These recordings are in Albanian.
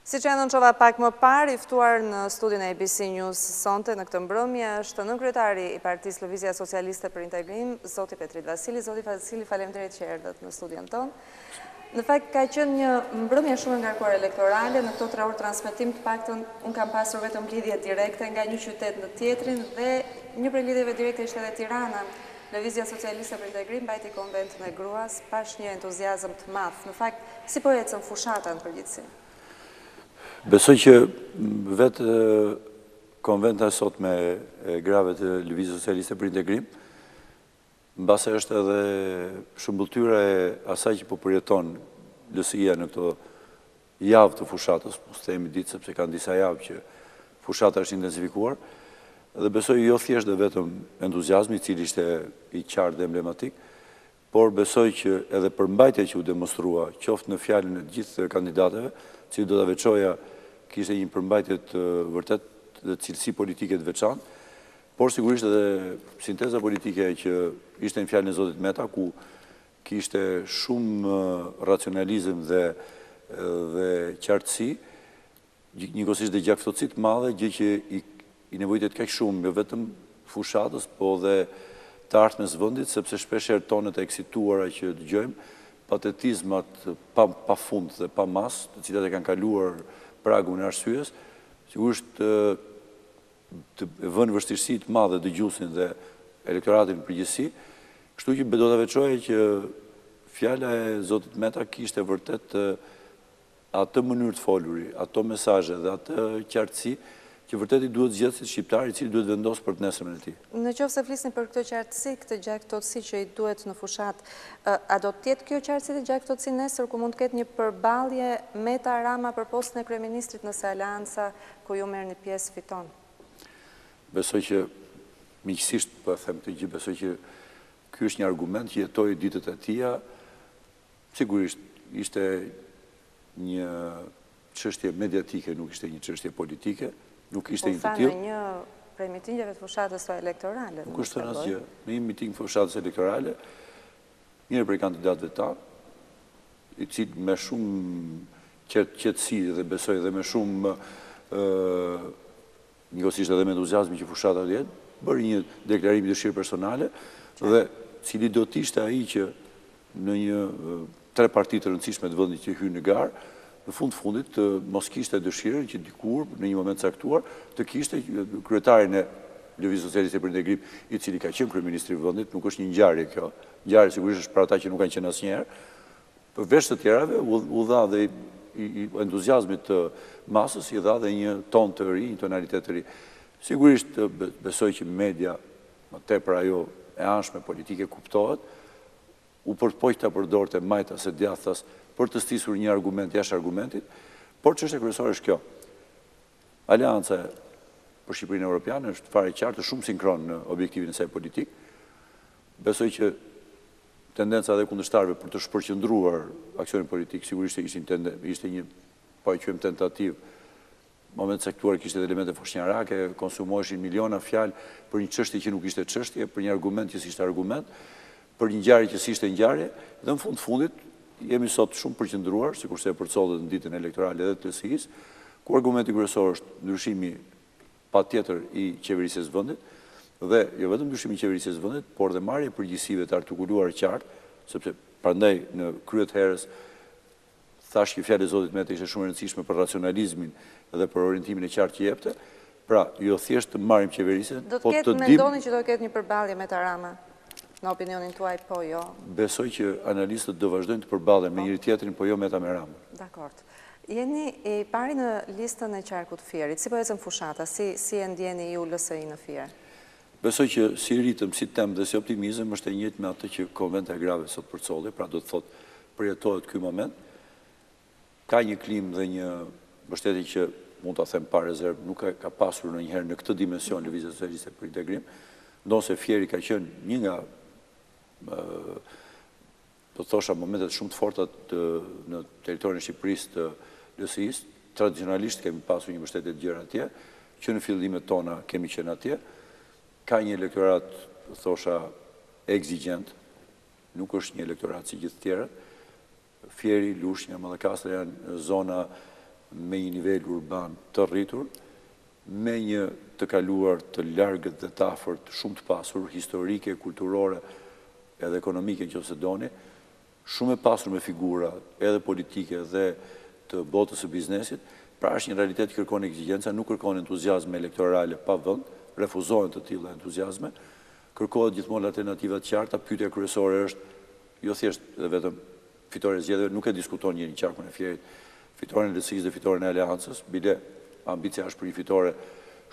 Si që anonqova pak më parë, i ftuar në studion e ABC News sonte në këtë mbrëmje është nënkryetari i Partisë Lëvizja Socialiste për Integrim, zoti Petrit Vasili. Zoti Vasili, faleminderit që erdhët në studion tonë. Në fakt, ka qenë një mbrëmje shumë ngarkuar elektorale, në këto 3 orë transmetim të paktën unë kam pasur vetëm lidhje direkte nga një qytet në tjetrin dhe një prej lidhjeve direkte ishte edhe Tirana. Lëvizja Socialiste për Integrim mbajti konventin e gruas pas një entuziazëm të madh. Në fakt, si po ecën fushata në përgjithësi? Besoj që vetë konventa sot me grave të Lëvizjes Socialiste për Integrim, mbase është edhe shëmbulltyra e asaj që po përjeton LSI-ja në këto javë të fushatës, po së themi ditë sepse kanë disa javë që fushata është intensifikuar, dhe besoj jo thjesht dhe vetëm entuziazmi, i cili ishte i qartë dhe emblematik, por besoj që edhe përmbajtja që u demonstrua, qoftë në fjalën e gjithë kandidateve, që do të veçoja kishte një përmbajtje të vërtet dhe cilësi politike të veçantë, por sigurisht edhe sinteza politike që ishte në fjalën e zotit Meta, ku kishte shumë racionalizëm dhe qartësi, njëkohësisht dhe gjaftësi të madhe, gjë që i nevojitet kaq shumë, jo vetëm fushatës, po dhe të ardhmes vendit, sepse shpeshherë tonet e eksituara që dëgjojmë, patetizmat pa fund dhe pa mas, të cilat e kanë kaluar pragun e arsyes, sigurisht të vënë vështirësi të madhe dëgjuesin dhe elektoratin në përgjithësi, kështu që do ta veçoje që fjala e zotit Meta kishte vërtet atë mënyrë të foluri, ato mesazhe dhe atë qartësi që vërtet i duhet zgjedhë si shqiptar i cili duhet vendos për të nesërmen e tij. Në qoftë se flisni për këtë qartësi, këtë gjaktësi që i duhet në fushat, a do të jetë kjo qartësi dhe gjaktësi nesër ku mund të ketë një përballje Meta Rama për postin e kryeministrit nëse Aleanca ku ju merrni pjesë fiton? Besoj që miqësisht po them këtë gjë, besoj që ky është një argument që jetoi ditët e tija. Sigurisht ishte një çështje mediatike, nuk ishte një çështje politike. Nuk ishte një të tillë. Po, në një prej mitingeve të fushatës elektorale. Nuk është thënë asgjë. Në një miting fushatës elektorale, njëri prej kandidatëve tanë, i cili me shumë qetësi dhe besoj dhe me shumë njëkohësisht edhe me entuziazëm që fushata të jetë, bëri një deklarim dëshirë personale dhe cili do të ishte ai që në një 3 parti të rëndësishme të vendit që hyn në garë, në fundit mos kishte dëshirën që dikur, në një moment caktuar, të kishte kryetarin e Lëvizjes Socialiste për Integrim, i cili ka qenë kryeministri i vendit, nuk është një ngjarje kjo. Ngjarje sigurisht është për ata që nuk kanë qenë asnjëherë. Përveç të tjerave, u dha dhe i entuziazmit të masës, i dha dhe një ton të ri, një tonalitet të ri. Sigurisht besoj që media, më tepër ajo e anshme politike kuptohet, u përpoq ta përdorte majtas e djathtas për të stisur një argument jashtë argumentit, por çështja kryesore është kjo. Aleanca për Shqipërinë Evropiane është fare qartë, shumë sinkron në objektivin e saj politik. Besoj që tendenca dhe kundërshtarëve për të shpërqendruar aksionin politik sigurisht ishte një, po e quajmë tentativë. Moment caktuar kishte elemente foshnjarake, konsumoheshin miliona fjalë për një çështje që nuk ishte çështje, për një argument që s'ishte argument, për një ngjarje që s'ishte ngjarje, dhe në fundit jemi sot shumë përqendruar, sikurse e përcollet në ditën elektorale edhe të LSI-s, ku argumenti kryesor është ndryshimi patjetër i qeverisjes së vendit, dhe jo vetëm ndryshimi i qeverisjes së vendit, por dhe marrja e përgjegjësive të artikuluar qartë, sepse prandaj në krye të herës thash që fjala e zotit Meta ishte shumë e rëndësishme për racionalizmin dhe për orientimin e qartë që jepte. Pra, jo thjesht të marrim qeverisjen, po të dim. Mendoni që do të ketë një përballje Meta Rama? Në opinionin tuaj, po jo? Besoj që analistët do vazhdojnë të përballen me njëri tjetrin, po jo Meta me Ramën. Dakord. Jeni i pari në listën e qarkut Fierit. Si po ecën fushata? Si e ndjeni ju LSI në Fier? Besoj që si ritëm, si temë dhe si optimizëm është e njëjtë me atë që konventa e grave sot përcolli, pra do të thotë përjetohet ky moment. Ka një klimë dhe një mbështetje që mund ta them pa rezervë, nuk ka pasur ndonjëherë në këtë dimension Lëvizja Socialiste për Integrim, ndonse Fieri ka qenë një nga do thosha momentet shumë të forta në territorin e Shqipërisë të LSI-s. Tradicionalisht kemi pasur një mbështetje të gjerë atje, që në fillimet tona kemi qenë atje. Ka një elektorat, thosha, exigjent, nuk është një elektorat si gjithë tjerët. Fieri, Lushnja, Mallakastra janë zona me një nivel urban të rritur, me një të kaluar të largët dhe të afërt shumë të pasur, historike, kulturore edhe ekonomike nëse doni, shumë e pasur me figura edhe politike dhe të botës së biznesit, pra është një realitet që kërkon ekzigjenca, nuk kërkon entuziazme elektorale pa vend, refuzohen të tilla entuziazme, kërkohet gjithmonë alternativa të qarta, pyetja kryesore është jo thjesht dhe vetëm fitore e zgjedhjeve, nuk e diskuton njëri qarkun e fjerit, fitoren e lehtësisë dhe fitoren e aleancës, bile ambicia është për një fitore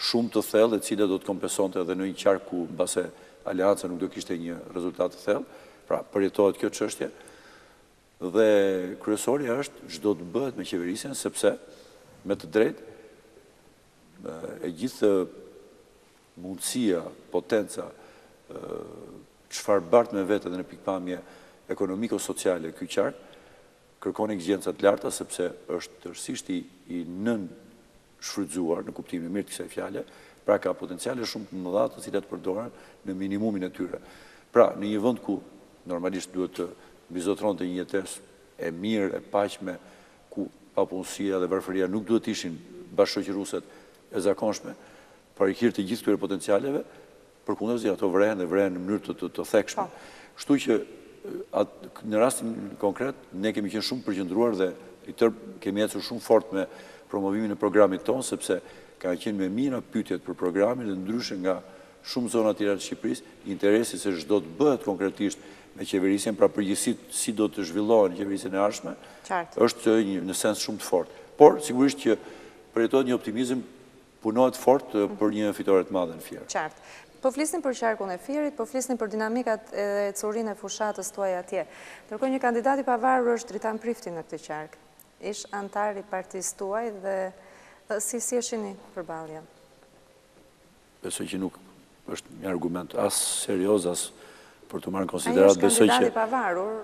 shumë të thellë, e cila do të kompensonte edhe në një qark ku mbase aleanca nuk do kishte një rezultat të thellë, pra përjetohet kjo çështje. Dhe kryesorja është çdo të bëhet me qeverisjen, sepse me të drejtë e gjithë mundësia, potenca, çfarë bart me vete edhe në pikpamje ekonomiko-sociale ky qark, kërkon ekzigjenca të larta sepse është tërësisht i nën shfrytzuar në kuptimin e mirë të kësaj fjale, pra ka potenciale shumë të mëdha të cilat përdoren në minimumin e tyre. Pra, në një vend ku normalisht duhet të mbizotronte një jetesë e mirë, e paqme, ku papunësia dhe varfëria nuk duhet ishin bashkëshoqërueset e zakonshme, për i hir të gjithë këtyre potencialeve, përkundërzi ato vrehen dhe vrehen në mënyrë të thekshme. Kështu që në rastin konkret, ne kemi qenë shumë përqendruar dhe kemi ecur shumë fort me promovimin e programit tonë, sepse ka qenë me mira pyetjet për programin dhe ndryshe nga shumë zona tjera të Shqipërisë, interesi se çdo të bëhet konkretisht me qeverisjen, pra përgjithësisht si do të zhvillohen qeverisjen e ardhshme, është në sens shumë të fortë. Por sigurisht që përjetohet një optimizëm, punohet fort për një fitore të madhe në Fier. Qartë. Po flisnim për qarkun e Fierit, po flisnim për dinamikat e curinë e fushatës tuaj atje. Ndërkohë një kandidat i pavarur është Dritan Prifti në këtë qark. Ish antar i partisë tuaj dhe si e shihni përballjen? Besoj që nuk është një argument as serioz as për të marrë në konsiderat. Ai është kandidat i pavarur.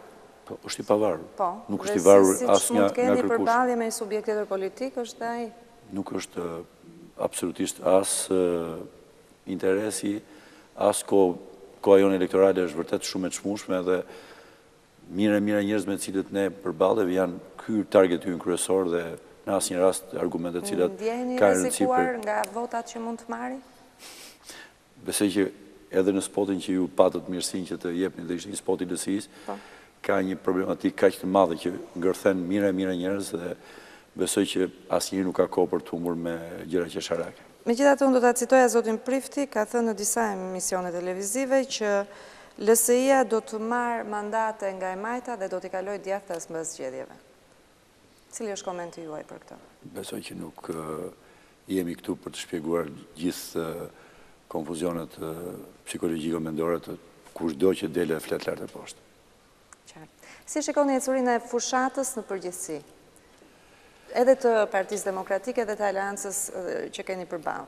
Po, është i pavarur. Po. Nuk është i varur as nga kërkues. Si mund të keni përballje me një subjekt tjetër politik, është ai? Nuk është absolutisht as interesi, as koha jonë elektorale është vërtet shumë e çmueshme dhe mira njerëz me të cilët ne përballemi janë ky targeti ynë kryesor dhe në asnjë rast argumentet të cilat kanë rëndësi për rrezikuar nga votat që mund të marri? Besoj që edhe në spotin që ju patët mirësinë që të jepni dhe ishte një spot i LSI-s, ka një problematikë kaq të madhe që ngërthen mira njerëz dhe besoj që asnjëri nuk ka kohë për të humbur me gjëra qesharake. Megjithatë, unë do ta citoja zotin Prifti, ka thënë në disa emisione televizive që LSI-ja do të marrë mandate nga e majta dhe do t'i kalojë djathtas mbas zgjedhjeve. Cili është komenti juaj për këtë? Besoj që nuk jemi këtu për të shpjeguar gjithë konfuzionet psikologjiko-mendore të kushdo që dele flet lart e poshtë. Qartë. Si shikoni ecurinë e fushatës në përgjithësi? Edhe të Partisë Demokratike dhe të aleancës që keni përballë?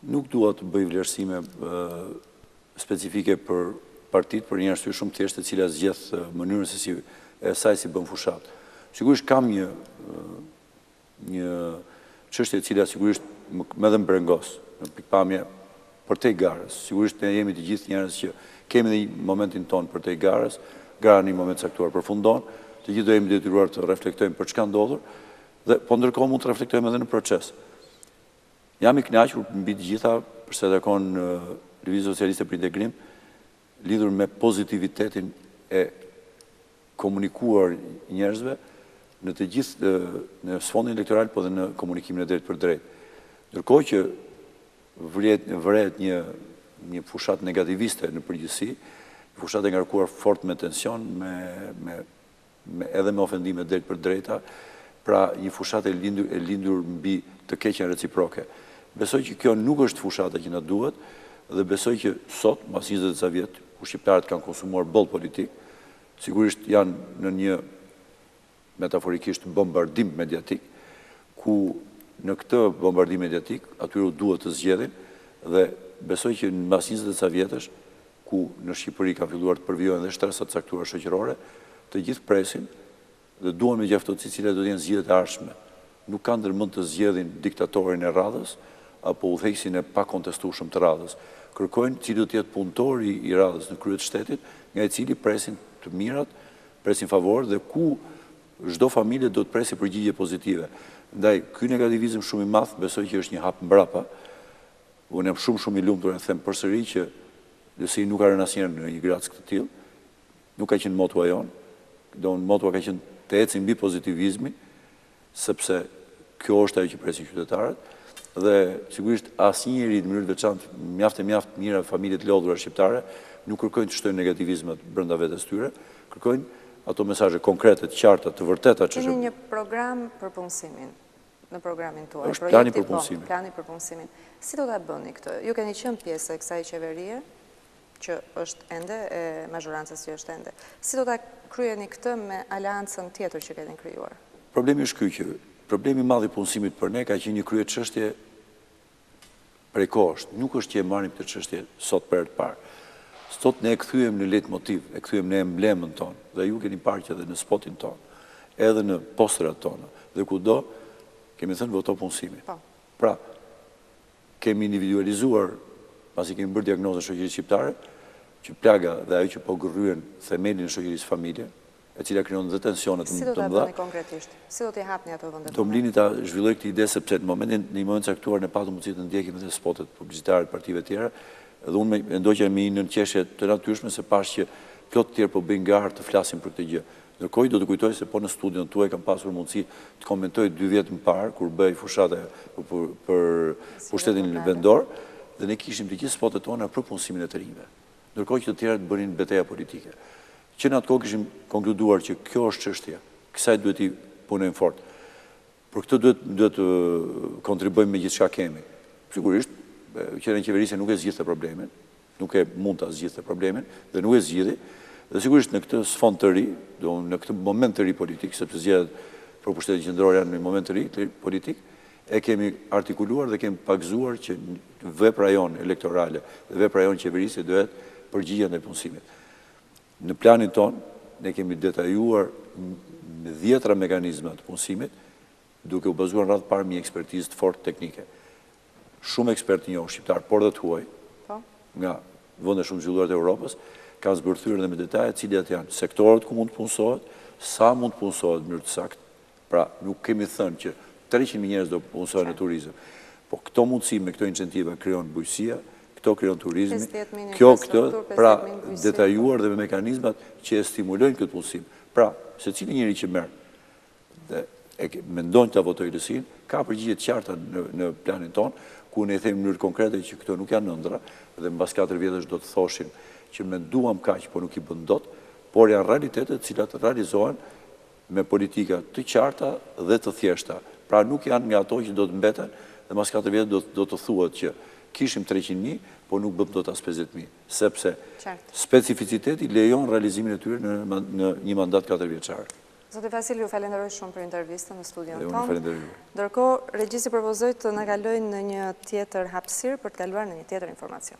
Nuk dua të bëj vlerësime specifike për partitë, për një arsye shumë thjeshtë e cila zgjedh mënyrën se si e saj si bën fushat. Sigurisht kam një çështje e cila sigurisht më dhe mbrengos në pikpamje përtej garës. Sigurisht ne jemi të gjithë njerëz që kemi dhe momentin ton përtej garës, gara në një moment caktuar përfundon, të gjithë do jemi detyruar të reflektojmë për çka ndodhur, dhe po ndërkohë mund të reflektojmë edhe në proces. Jam i kënaqur mbi të gjitha për sa takon Lëvizja Socialiste për Integrim, lidhur me pozitivitetin e komunikuar njerëzve në të gjithë në sfondin elektoral, po dhe në komunikimin e drejt për drejt. Ndërkohë që vret një fushat negativiste në përgjithësi, fushat e ngarkuar fort me tension, edhe me ofendime drejt për drejta, pra një fushat e lindur mbi të keqen reciproke. Besoj që kjo nuk është fushata që na duhet, dhe besoj që sot, mas 20 ca vjet, ku shqiptarët kanë konsumuar boll politik, sigurisht janë në një metaforikisht bombardim mediatik, ku në këtë bombardim mediatik atyre duhet të zgjedhin, dhe besoj që mas 20 ca vjetësh, ku në Shqipëri ka filluar të përvijojnë dhe shtresat caktuara shoqërore, të gjithë presin dhe duan me gjaftësi cilat do të jenë zgjedhjet e ardhshme. Nuk kanë ndërmend të zgjedhin diktatorin e radhës apo udhëheqësin e pakontestueshëm të radhës. Kërkojnë cili do të jetë punëtori i radhës në krye të shtetit, nga i cili presin të mirat, presin favor dhe ku çdo familje do të presi përgjigje pozitive. Ndaj, ky negativizëm shumë i madh, besoj që është një hap mbrapa. Unë jam shumë i lumtur e them përsëri që LSI nuk ka rënë asnjëherë në një grac këtë tillë. Nuk ka qenë motua jon. Motua ka qenë të ecim mbi pozitivizmi, sepse kjo është ajo që presin qytetarët. Dhe sigurisht asnjëri në mënyrë të veçantë mjaft mira familjet lodhura shqiptare nuk kërkojnë të shtojnë negativizmat brenda vetes tyre, kërkojnë ato mesazhe konkrete, të qarta, të vërteta që keni një program për punësimin në programin tuaj. Është plani për punësimin. Plani për punësimin. Si do ta bëni këtë? Ju keni qenë pjesë e kësaj qeverie që është ende e mazhorancës që është ende. Si do ta kryeni këtë me aleancën tjetër që keni krijuar? Problemi është ky që problemi i madh i punësimit për ne ka qenë një krye çështje prej kohësh. Nuk është që e marrim këtë çështje sot për herë të parë. Sot ne e kthyem në leitmotiv, e kthyem në emblemën tonë, dhe ju keni parë që edhe në spotin tonë, edhe në posterat tonë, dhe kudo kemi thënë voto punësimi. Pra, kemi individualizuar, pasi kemi bërë diagnozën shoqërisë shqiptare, që plaga dhe ajo që po gërryen themelin e shoqërisë familje, e cila krijon dhe tensionet të mëdha. Si do ta bëni konkretisht? Si do t'i hapni ato vende? Do mlini ta zhvilloj këtë ide sepse në një moment caktuar ne patëm mundësi të ndjekim edhe spotet publicitare të partive tjera, dhe unë mendoj që jemi në qeshje të natyrshme se pash që plot të tjerë po bëjnë garë të flasin për këtë gjë. Ndërkohë do të kujtoj se po në studion tuaj kam pasur mundësi të komentoj 2 vjet më parë kur bëj fushata për pushtetin vendor dhe ne kishim të gjithë spotet tona për punësimin e të rinjve. Ndërkohë që të tjerët bënin betejë politike. Që në atë kohë kishim konkluduar që kjo është çështja, kësaj duhet i punojmë fort. Për këtë duhet të kontribuojmë me gjithçka kemi. Sigurisht, qeveria e qeverisë nuk e zgjidhte problemin, nuk e mund ta zgjidhte problemin dhe nuk e zgjidhi. Dhe sigurisht në këtë sfond të ri, në këtë moment të ri politik, sepse zgjedhjet për pushtetin qendror janë në një moment të ri politik, e kemi artikuluar dhe kemi pagzuar që vepra jonë elektorale dhe vepra jonë qeverisë duhet përgjigjen ndaj punësimit. Në planin ton, ne kemi detajuar me 10 mekanizma të punësimit, duke u bazuar në radhë parë një ekspertizë të fortë teknike. Shumë ekspertë njohur shqiptar, por dhe të huaj, nga vende shumë zhvilluara të Europës, kanë zbërthyer dhe me detaje cilat janë sektorët ku mund të punësohet, sa mund të punësohet në mënyrë të saktë. Pra, nuk kemi thënë që 300.000 njerëz do punësohen në turizëm, po këto mundësi me këto incentiva krijon bujësia, këto krijon turizmi, pra detajuar dhe me mekanizmat që e stimulojnë këtë punësim. Pra, secili njeri që merr dhe mendon ta votojë LSI-n, ka përgjigje të qarta në planin ton, ku ne themi në mënyrë konkrete që këto nuk janë ëndra dhe mbas 4 vjetësh do të thoshin që menduam kaq, po nuk i bën dot, por janë realitetet të cilat realizohen me politika të qarta dhe të thjeshta. Pra nuk janë nga ato që do të mbeten dhe mbas 4 vjetë do të thuhet që kishim 300.000, po nuk bëm dot as 50.000, sepse specificiteti lejon realizimin e tyre në një mandat 4 vjeçar. Zoti Vasil, ju falenderoj shumë për intervistën në studion tonë. Ndërkohë, regjisi propozoi të na kalojnë në një tjetër hapësirë për të kaluar në një tjetër informacion.